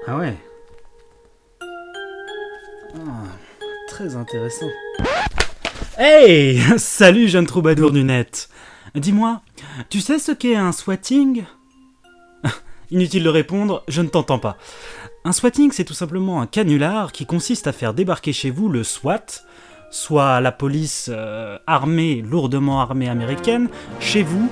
Ah ouais. Ah, très intéressant. Hey! Salut jeune troubadour du net. Dis-moi, tu sais ce qu'est un swatting? Inutile de répondre, je ne t'entends pas. Un swatting, c'est tout simplement un canular qui consiste à faire débarquer chez vous le SWAT, soit la police lourdement armée américaine, chez vous,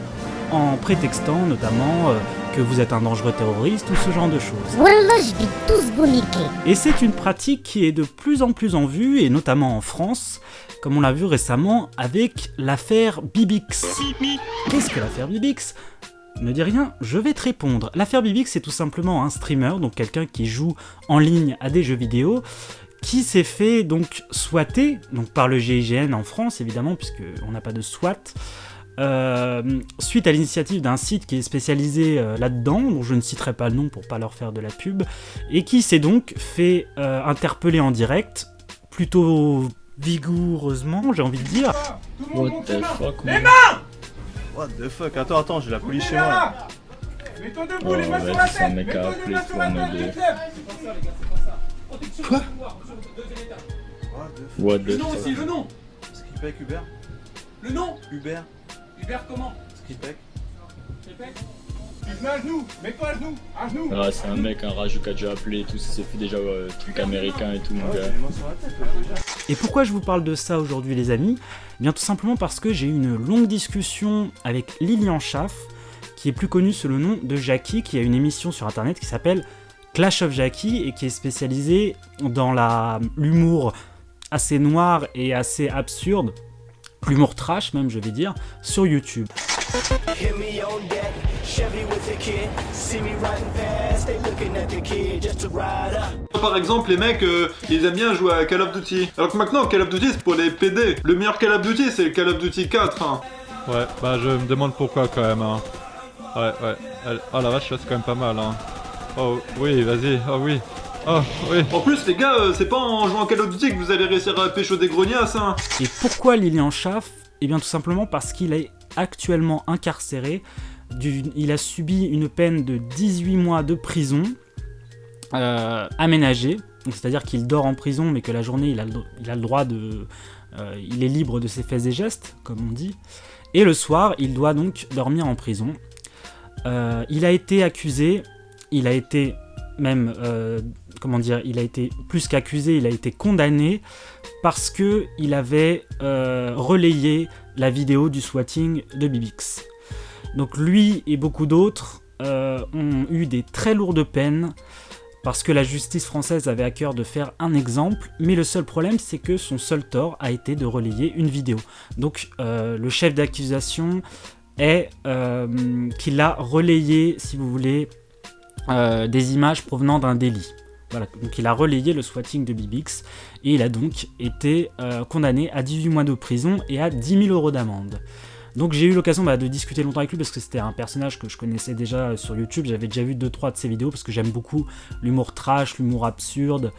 en prétextant notamment que vous êtes un dangereux terroriste ou ce genre de choses. Wallah, je vais tous vous niquer. Et c'est une pratique qui est de plus en plus en vue, et notamment en France, comme on l'a vu récemment avec l'affaire Bibix. Qu'est-ce que l'affaire Bibix ? Ne dis rien, je vais te répondre. L'affaire Bibix, c'est tout simplement un streamer, donc quelqu'un qui joue en ligne à des jeux vidéo, qui s'est fait donc swatter, donc par le GIGN en France évidemment, puisqu'on n'a pas de SWAT, suite à l'initiative d'un site qui est spécialisé là-dedans, dont je ne citerai pas le nom pour pas leur faire de la pub, et qui s'est donc fait interpeller en direct, plutôt vigoureusement, j'ai envie de dire. What the fuck, man. What the fuck, attends, j'ai la police chez moi là. Oh, vas-y, c'est un mec à appeler pour un deux. Quoi? What the Le nom fuck. aussi, le nom. Skripek, Uber? Le nom. Uber? Hubert comment? Skripek? Il se met à genoux. Mets-toi à genoux. À genoux. Ah, c'est un mec, un rageux qui a déjà appelé et tout, c'est fait déjà truc américain et tout, mon gars. J'ai les mains sur la tête déjà. Et pourquoi je vous parle de ça aujourd'hui les amis ? Eh bien tout simplement parce que j'ai eu une longue discussion avec Lilian Schaff, qui est plus connu sous le nom de Jackie, qui a une émission sur internet qui s'appelle Clash of Jackie et qui est spécialisée dans l'humour assez noir et assez absurde, l'humour trash même je vais dire, sur YouTube. Par exemple, les mecs, ils aiment bien jouer à Call of Duty. Alors que maintenant, Call of Duty, c'est pour les PD. Le meilleur Call of Duty, c'est le Call of Duty 4. Hein. Ouais, bah je me demande pourquoi quand même. Hein. Ouais. Oh la vache, c'est quand même pas mal. Hein. Oh oui, vas-y. Oh oui. Oh oui. En plus, les gars, c'est pas en jouant à Call of Duty que vous allez réussir à pécho des grognasses. Hein. Et pourquoi Lilian Schaff ? Eh bien tout simplement parce qu'il est actuellement incarcéré. Il a subi une peine de 18 mois de prison aménagée. C'est-à-dire qu'il dort en prison, mais que la journée, il a le droit de... il est libre de ses faits et gestes, comme on dit. Et le soir, il doit donc dormir en prison. Il a été accusé, il a été même... il a été plus qu'accusé, il a été condamné parce qu'il avait relayé la vidéo du swatting de Bibix. Donc lui et beaucoup d'autres ont eu des très lourdes peines parce que la justice française avait à cœur de faire un exemple, mais le seul problème c'est que son seul tort a été de relayer une vidéo. Donc le chef d'accusation est qu'il a relayé, si vous voulez, des images provenant d'un délit. Voilà, donc il a relayé le swatting de Bibix et il a donc été condamné à 18 mois de prison et à 10 000 € d'amende. Donc j'ai eu l'occasion de discuter longtemps avec lui parce que c'était un personnage que je connaissais déjà sur YouTube, j'avais déjà vu 2-3 de ses vidéos parce que j'aime beaucoup l'humour trash, l'humour absurde,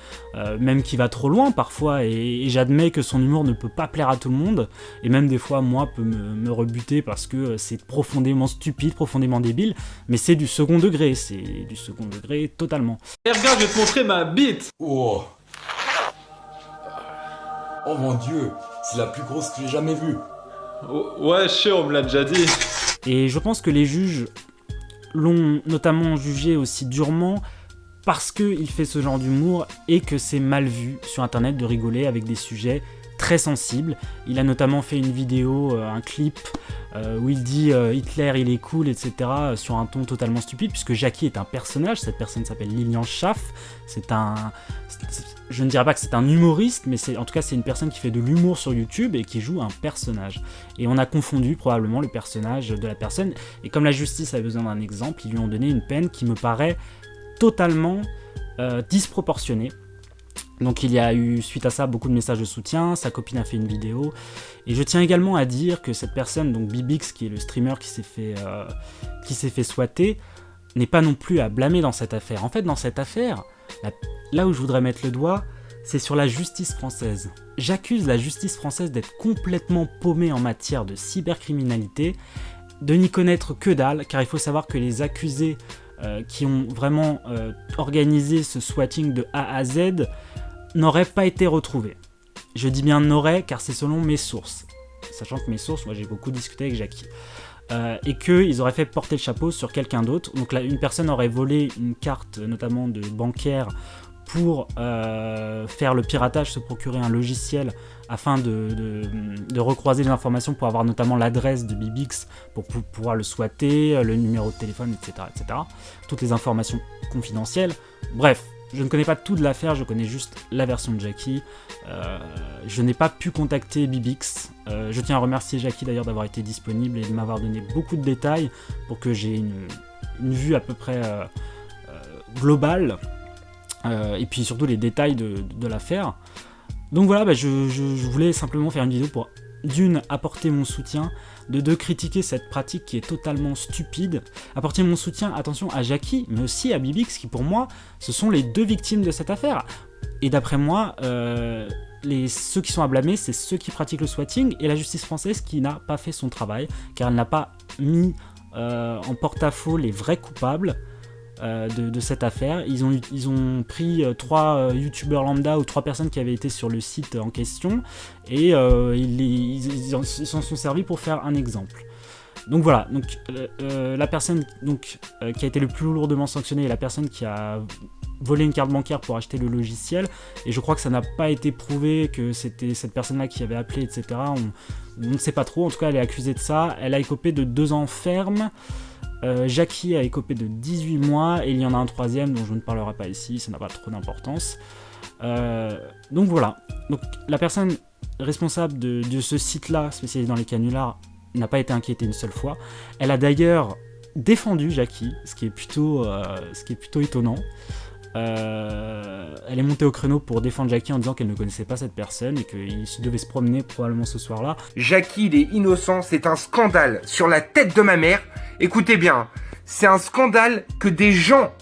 même qui va trop loin parfois et j'admets que son humour ne peut pas plaire à tout le monde et même des fois moi peut me rebuter parce que c'est profondément stupide, profondément débile, mais c'est du second degré totalement. Eh regarde, je vais te montrer ma bite. Oh. Oh mon dieu, c'est la plus grosse que j'ai jamais vue. Oh, ouais, je sais, on me l'a déjà dit. Et je pense que les juges l'ont notamment jugé aussi durement parce qu'il fait ce genre d'humour et que c'est mal vu sur internet de rigoler avec des sujets très sensibles. Il a notamment fait une vidéo, un clip où il dit Hitler il est cool, etc. sur un ton totalement stupide puisque Jackie est un personnage, cette personne s'appelle Lilian Schaff, je ne dirais pas que c'est un humoriste, mais en tout cas c'est une personne qui fait de l'humour sur YouTube et qui joue un personnage. Et on a confondu probablement le personnage de la personne, et comme la justice a besoin d'un exemple, ils lui ont donné une peine qui me paraît totalement disproportionnée. Donc il y a eu, suite à ça, beaucoup de messages de soutien, sa copine a fait une vidéo, et je tiens également à dire que cette personne, donc Bibix, qui est le streamer qui s'est fait swatter, n'est pas non plus à blâmer dans cette affaire. En fait, dans cette affaire, là où je voudrais mettre le doigt, c'est sur la justice française. J'accuse la justice française d'être complètement paumée en matière de cybercriminalité, de n'y connaître que dalle, car il faut savoir que les accusés qui ont vraiment organisé ce swatting de A à Z n'auraient pas été retrouvés. Je dis bien n'auraient, car c'est selon mes sources. Sachant que mes sources, moi j'ai beaucoup discuté avec Jackie. Et qu'ils auraient fait porter le chapeau sur quelqu'un d'autre. Donc là, une personne aurait volé une carte, notamment de bancaire, pour faire le piratage, se procurer un logiciel afin de recroiser les informations pour avoir notamment l'adresse de Bibix pour pouvoir le swatter, le numéro de téléphone, etc., etc. Toutes les informations confidentielles. Bref, je ne connais pas tout de l'affaire, je connais juste la version de Jackie. Je n'ai pas pu contacter Bibix. Je tiens à remercier Jackie d'ailleurs d'avoir été disponible et de m'avoir donné beaucoup de détails pour que j'ai une vue à peu près globale. Et puis surtout les détails de l'affaire. Donc voilà, je voulais simplement faire une vidéo pour d'une, apporter mon soutien, de deux, critiquer cette pratique qui est totalement stupide, apporter mon soutien, attention, à Jackie, mais aussi à Bibix, qui pour moi, ce sont les deux victimes de cette affaire. Et d'après moi, ceux qui sont à blâmer, c'est ceux qui pratiquent le swatting, et la justice française qui n'a pas fait son travail, car elle n'a pas mis en porte-à-faux les vrais coupables de cette affaire. Ils ont pris 3 youtubeurs lambda ou 3 personnes qui avaient été sur le site en question et ils s'en sont servis pour faire un exemple. Donc voilà, la personne qui a été le plus lourdement sanctionnée est la personne qui a volé une carte bancaire pour acheter le logiciel, et je crois que ça n'a pas été prouvé que c'était cette personne-là qui avait appelé, etc. On ne sait pas trop, en tout cas elle est accusée de ça, elle a écopé de 2 ans ferme. Jackie a écopé de 18 mois et il y en a un troisième dont je ne parlerai pas ici, ça n'a pas trop d'importance. Donc voilà, donc la personne responsable de ce site-là, spécialisé dans les canulars, n'a pas été inquiétée une seule fois. Elle a d'ailleurs défendu Jackie, ce qui est plutôt étonnant. Elle est montée au créneau pour défendre Jackie en disant qu'elle ne connaissait pas cette personne et qu'il devait se promener probablement ce soir-là. Jackie, il est innocent, c'est un scandale. Sur la tête de ma mère, écoutez bien, c'est un scandale que des gens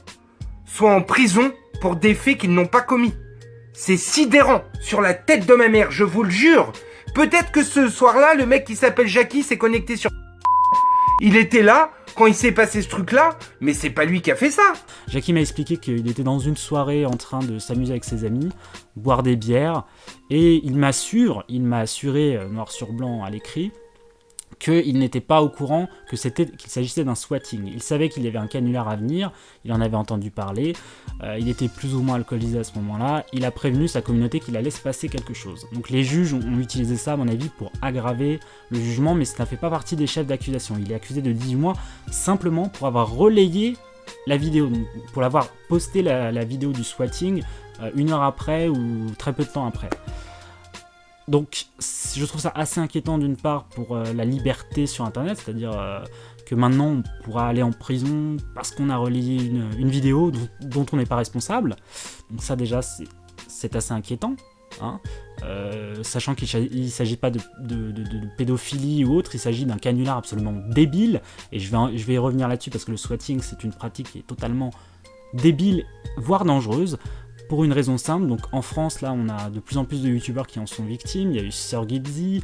soient en prison pour des faits qu'ils n'ont pas commis. C'est sidérant, sur la tête de ma mère, je vous le jure. Peut-être que ce soir-là, le mec qui s'appelle Jackie s'est connecté sur... Il était là quand il s'est passé ce truc-là, mais c'est pas lui qui a fait ça. Jackie m'a expliqué qu'il était dans une soirée en train de s'amuser avec ses amis, boire des bières, et il m'a assuré noir sur blanc à l'écrit, qu'il n'était pas au courant qu'il s'agissait d'un swatting. Il savait qu'il y avait un canular à venir, il en avait entendu parler, il était plus ou moins alcoolisé à ce moment-là, il a prévenu sa communauté qu'il allait se passer quelque chose. Donc les juges ont utilisé ça à mon avis pour aggraver le jugement, mais ça ne fait pas partie des chefs d'accusation. Il est accusé de 18 mois simplement pour avoir relayé la vidéo, donc pour l'avoir posté la vidéo du swatting 1 heure après ou très peu de temps après. Donc je trouve ça assez inquiétant d'une part pour la liberté sur internet, c'est-à-dire que maintenant on pourra aller en prison parce qu'on a relayé une vidéo dont on n'est pas responsable. Donc ça déjà c'est assez inquiétant, hein. Sachant qu'il ne s'agit pas de pédophilie ou autre, il s'agit d'un canular absolument débile, et je vais y revenir là-dessus parce que le swatting c'est une pratique qui est totalement débile, voire dangereuse. Pour une raison simple, donc en France, là, on a de plus en plus de youtubeurs qui en sont victimes. Il y a eu Sir Gibzy,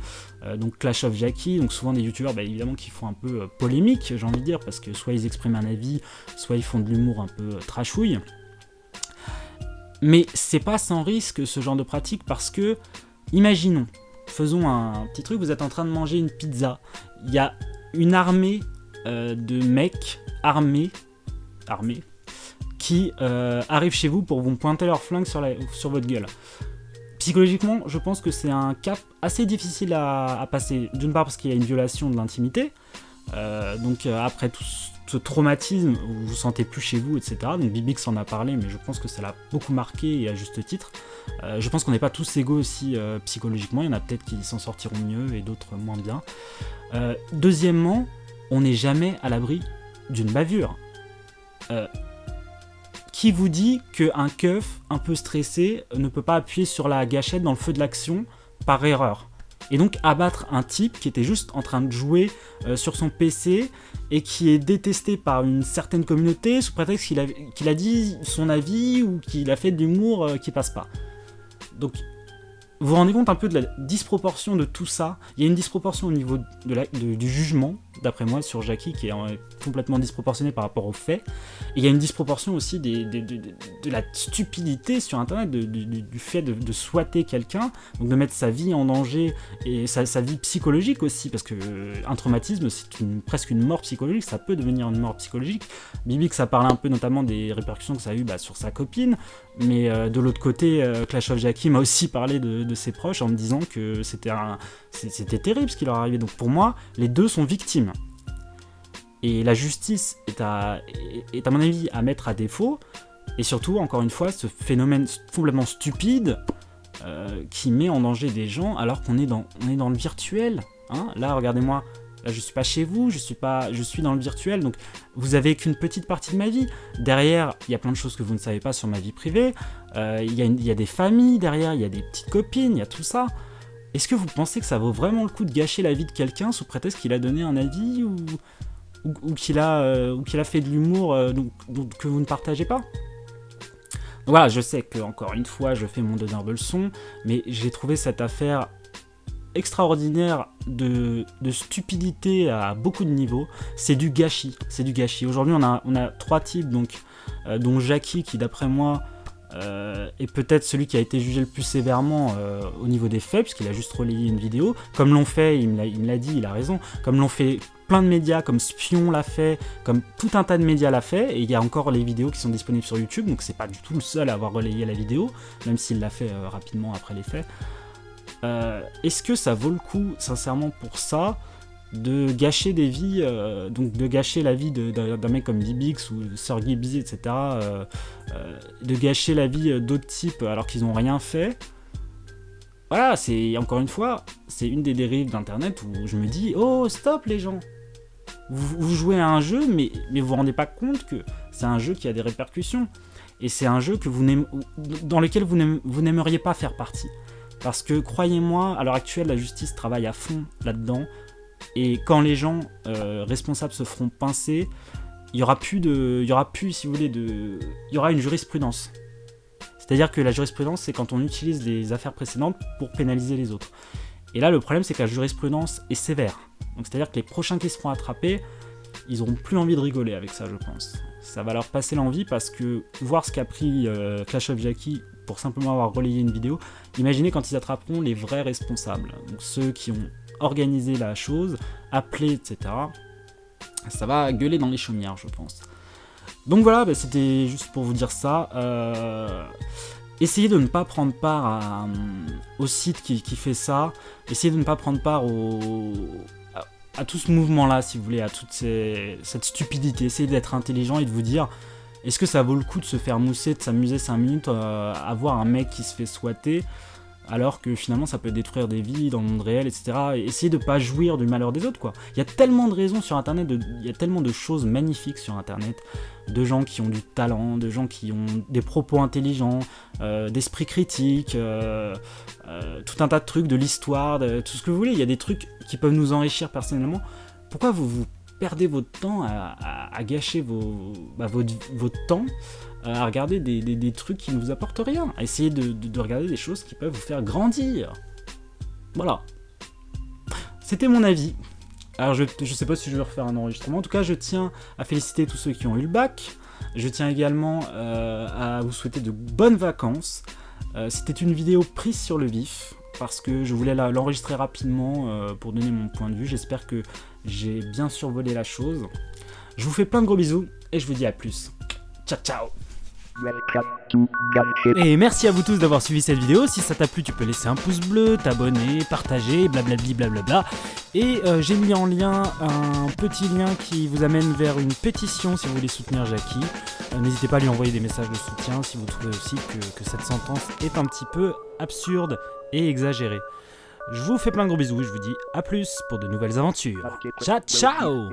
donc Clash of Jackie, donc souvent des youtubeurs, évidemment, qui font un peu polémique, j'ai envie de dire, parce que soit ils expriment un avis, soit ils font de l'humour un peu trashouille. Mais c'est pas sans risque ce genre de pratique, parce que, imaginons, faisons un petit truc, vous êtes en train de manger une pizza, il y a une armée de mecs armés, qui arrivent chez vous pour vous pointer leur flingue sur votre gueule. Psychologiquement, je pense que c'est un cap assez difficile à passer. D'une part parce qu'il y a une violation de l'intimité, donc après tout ce traumatisme, vous vous sentez plus chez vous, etc. Donc Bibix en a parlé, mais je pense que ça l'a beaucoup marqué, et à juste titre. Je pense qu'on n'est pas tous égaux aussi psychologiquement, il y en a peut-être qui s'en sortiront mieux et d'autres moins bien. Deuxièmement, on n'est jamais à l'abri d'une bavure. Qui vous dit qu'un keuf un peu stressé ne peut pas appuyer sur la gâchette dans le feu de l'action par erreur, et donc abattre un type qui était juste en train de jouer sur son PC et qui est détesté par une certaine communauté sous prétexte qu'il a dit son avis ou qu'il a fait de l'humour qui passe pas. Donc vous vous rendez compte un peu de la disproportion de tout ça. Il y a une disproportion au niveau du jugement, d'après moi, sur Jackie, qui est complètement disproportionné par rapport aux faits. Et il y a une disproportion aussi de la stupidité sur Internet, du fait de souhaiter quelqu'un, donc de mettre sa vie en danger, et sa vie psychologique aussi, parce que un traumatisme, c'est presque une mort psychologique, ça peut devenir une mort psychologique. Bibix a parlé un peu notamment des répercussions que ça a eu sur sa copine, mais de l'autre côté, Clash of Jackie m'a aussi parlé de ses proches en me disant que c'était terrible ce qui leur arrivait. Donc pour moi, les deux sont victimes. Et la justice est à mon avis à mettre à défaut. Et surtout, encore une fois, ce phénomène complètement stupide qui met en danger des gens alors qu'on est dans le virtuel. Hein. Là, regardez-moi. Là, je suis pas chez vous, je suis dans le virtuel, donc vous avez qu'une petite partie de ma vie. Derrière, il y a plein de choses que vous ne savez pas sur ma vie privée. Il y a des familles derrière, il y a des petites copines, il y a tout ça. Est-ce que vous pensez que ça vaut vraiment le coup de gâcher la vie de quelqu'un sous prétexte qu'il a donné un avis ou qu'il a fait de l'humour que vous ne partagez pas? Donc voilà, je sais que encore une fois, je fais mon d'honorable leçon, mais j'ai trouvé cette affaire extraordinaire de stupidité à beaucoup de niveaux. C'est du gâchis. Aujourd'hui, on a 3 types, dont Jackie, qui d'après moi est peut-être celui qui a été jugé le plus sévèrement au niveau des faits, puisqu'il a juste relayé une vidéo, comme l'ont fait, il me l'a dit, il a raison, comme l'ont fait plein de médias, comme Spion l'a fait, comme tout un tas de médias l'a fait, et il y a encore les vidéos qui sont disponibles sur YouTube, donc c'est pas du tout le seul à avoir relayé la vidéo, même s'il l'a fait rapidement après les faits. Est-ce que ça vaut le coup, sincèrement, pour ça, de gâcher des vies, donc de gâcher la vie d'un mec comme Bibix ou Sir Gibbsy, etc., de gâcher la vie d'autres types alors qu'ils n'ont rien fait? Voilà, c'est, encore une fois, c'est une des dérives d'Internet où je me dis, oh, stop les gens, vous jouez à un jeu, mais vous vous rendez pas compte que c'est un jeu qui a des répercussions, et c'est un jeu dans lequel vous n'aimeriez pas faire partie. Parce que, croyez-moi, à l'heure actuelle, la justice travaille à fond là-dedans. Et quand les gens responsables se feront pincer, il y aura une jurisprudence. C'est-à-dire que la jurisprudence, c'est quand on utilise les affaires précédentes pour pénaliser les autres. Et là, le problème, c'est que la jurisprudence est sévère. Donc, c'est-à-dire que les prochains qui se feront attraper, ils n'auront plus envie de rigoler avec ça, je pense. Ça va leur passer l'envie parce que voir ce qu'a pris Clash of Jackie pour simplement avoir relayé une vidéo, imaginez quand ils attraperont les vrais responsables, donc ceux qui ont organisé la chose, appelé, etc. Ça va gueuler dans les chaumières, je pense. Donc voilà, c'était juste pour vous dire ça. Essayez de ne pas prendre part au site qui fait ça. Essayez de ne pas prendre part à tout ce mouvement-là, si vous voulez, à toute cette stupidité. Essayez d'être intelligent et de vous dire, est-ce que ça vaut le coup de se faire mousser, de s'amuser 5 minutes à voir un mec qui se fait squatter, alors que finalement ça peut détruire des vies dans le monde réel, etc. Et essayez de pas jouir du malheur des autres, quoi. Il y a tellement de raisons sur Internet, il y a tellement de choses magnifiques sur Internet, de gens qui ont du talent, de gens qui ont des propos intelligents, d'esprit critique, tout un tas de trucs, de l'histoire, de tout ce que vous voulez. Il y a des trucs qui peuvent nous enrichir personnellement. Pourquoi vous perdez votre temps à gâcher votre temps à regarder des trucs qui ne vous apportent rien, à essayer de regarder des choses qui peuvent vous faire grandir. Voilà. C'était mon avis. Alors je sais pas si je vais refaire un enregistrement. En tout cas, je tiens à féliciter tous ceux qui ont eu le bac. Je tiens également à vous souhaiter de bonnes vacances. C'était une vidéo prise sur le vif, parce que je voulais l'enregistrer rapidement pour donner mon point de vue. J'espère que j'ai bien survolé la chose. Je vous fais plein de gros bisous et je vous dis à plus. Ciao ciao. Et merci à vous tous d'avoir suivi cette vidéo. Si ça t'a plu, tu peux laisser un pouce bleu, t'abonner, partager, blablabli blablabla. Et j'ai mis en lien un petit lien qui vous amène vers une pétition si vous voulez soutenir Jackie. N'hésitez pas à lui envoyer des messages de soutien si vous trouvez aussi que cette sentence est un petit peu absurde et exagérée. Je vous fais plein de gros bisous et je vous dis à plus pour de nouvelles aventures. Ciao ciao.